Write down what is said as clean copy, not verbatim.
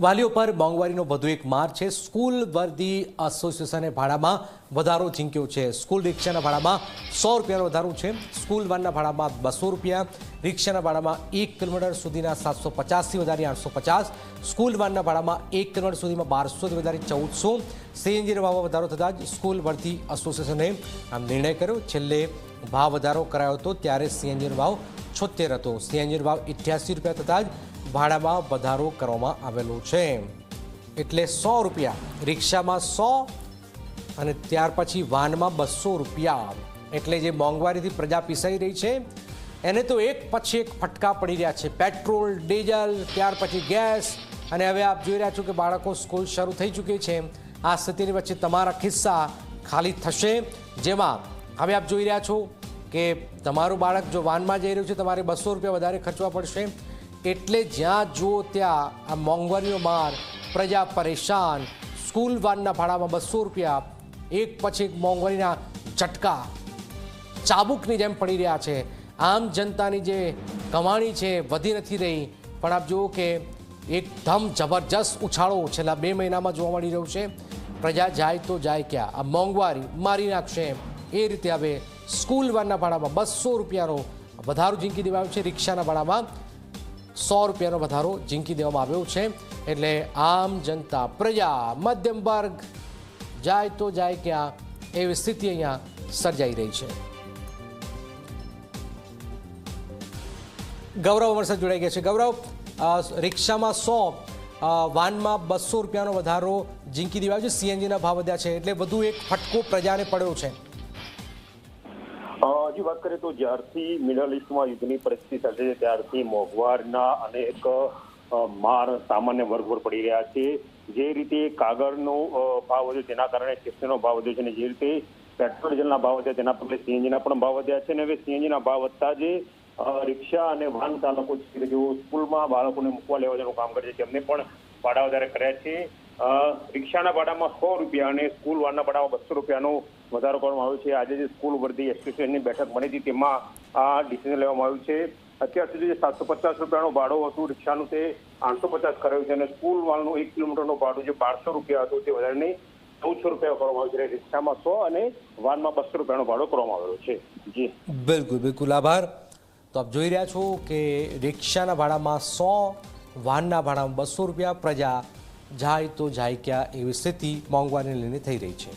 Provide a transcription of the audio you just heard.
વાલીઓ પર મોંઘવારીનો વધુ એક માર છે। સ્કૂલ વર્દી એસોસિએશને ભાડામાં વધારો ઝીંક્યો છે। સ્કૂલ રિક્ષાના ભાડામાં 100 રૂપિયાનો વધારો છે। સ્કૂલ વાનના ભાડામાં 200 રૂપિયા, રિક્ષાના ભાડામાં 1 કિલોમીટર સુધીના 750થી વધારી 850, સ્કૂલ વાનના ભાડામાં 1 કિલોમીટર સુધીમાં 1200થી વધારી 1400। સીએનજીના ભાવમાં વધારો થતાં જ સ્કૂલ વર્દી એસોસિએશને આ નિર્ણય કર્યો। છેલ્લે ભાવ વધારો કરાયો હતો ત્યારે સીએનજીનો ભાવ 76 હતો। સીએનજીનો ભાવ 88 રૂપિયા થતાં જ ભાડામાં વધારો કરવામાં આવેલો છે। એટલે 100 રૂપિયા રિક્ષામાં 100 અને ત્યાર પછી વાનમાં 200 રૂપિયા। એટલે જે મોંઘવારીથી પ્રજા પીસાઈ રહી છે એને તો એક પછી એક ફટકા પડી રહ્યા છે। પેટ્રોલ, ડીઝલ, ત્યાર પછી ગેસ અને હવે આપ જોઈ રહ્યા છો કે બાળકો સ્કૂલ શરૂ થઈ ચૂકી છે। આ સ્થિતિની વચ્ચે તમારા ખિસ્સા ખાલી થશે, જેમાં હવે આપ જોઈ રહ્યા છો કે તમારું બાળક જો વાનમાં જઈ રહ્યું છે તમારે 200 રૂપિયા વધારે ખર્ચવા પડશે। એટલે જ્યાં જુઓ ત્યાં આ મોંઘવારીનો માર, પ્રજા પરેશાન। સ્કૂલ વાનના ભાડામાં 200 રૂપિયા, એક પછી એક મોંઘવારીના ઝટકા ચાબુકની જેમ પડી રહ્યા છે। આમ જનતાની જે કમાણી છે વધી નથી રહી, પણ આપ જુઓ કે એકદમ જબરજસ્ત ઉછાળો છેલ્લા 2 મહિનામાં જોવા મળી રહ્યો છે। પ્રજા જાય તો જાય ક્યાં, આ મોંઘવારી મારી નાખશે એ રીતે હવે સ્કૂલ વાનના ભાડામાં 200 રૂપિયાનો વધારો ઝીંકી દેવાયો છે। રિક્ષાના ભાડામાં 100 રૂપિયાનો વધારો ઝીંકી દેવામાં આવ્યો છે। એટલે આમ જનતા, પ્રજા, મધ્યમ વર્ગ જાય તો જાય ક્યાં એવી સ્થિતિ અહીંયા સર્જાઈ રહી છે। ગૌરવ અમારી સાથે જોડાઈ ગયા છે। ગૌરવ, રિક્ષામાં 100, વાનમાં 200 રૂપિયાનો વધારો ઝીંકી દેવાયો છે। સીએનજીના ભાવ વધ્યા છે એટલે વધુ એક ફટકો પ્રજાને પડ્યો છે। હજી વાત કરીએ તો જ્યારથી મિડલ ઇસ્ટમાં યુદ્ધની પરિસ્થિતિ સર્જાઈ ત્યારથી મોંઘવારીના અનેક માર સામાન્ય વર્ગ પર પડી રહ્યા છે। જે રીતે કાગળનો ભાવ વધ્યો તેના કારણે ટેક્સનો ભાવ વધ્યો છે અને જે રીતે પેટ્રોલ ડીઝલના ભાવ વધ્યા તેના પગલે સીએનજીના પણ ભાવ વધ્યા છે। અને હવે સીએનજીના ભાવ વધતા જે રિક્ષા અને વાહન ચાલકો છે કે જેઓ સ્કૂલમાં બાળકોને મૂકવા લેવા જવાનું કામ કરે છે તેમને પણ ભાડા વધારે કર્યા છે। રિક્ષાના ભાડામાં 100 રૂપિયા અને સ્કૂલ વાનના ભાડામાં 200 રૂપિયાનો વધારો કરવામાં આવ્યો છે। આજે જે સ્કૂલ વર્દી એસોસિએશનની બેઠક મળી હતી તેમાં આ ડિસિઝન લેવામાં આવ્યું છે। અત્યાર સુધી જે 750 રૂપિયાનો ભાડો હતું રિક્ષાનું તે 850 કરાયું છે અને સ્કૂલ વાનનું 1 કિલોમીટરનું ભાડું જે 1200 રૂપિયા હતું તે વધારીને 1400 રૂપિયા કરવામાં આવ્યું છે। રિક્ષામાં 100 અને વાનમાં 200 રૂપિયાનો ભાડો કરવામાં આવેલો છે। જી બિલકુલ બિલકુલ, આભાર। તો આપ જોઈ રહ્યા છો કે રિક્ષાના ભાડામાં 100, વાનના ભાડામાં 200 રૂપિયા। પ્રજા જાય તો જાય ક્યાં એવી સ્થિતિ મોંઘવારીને લઈને થઈ રહી છે।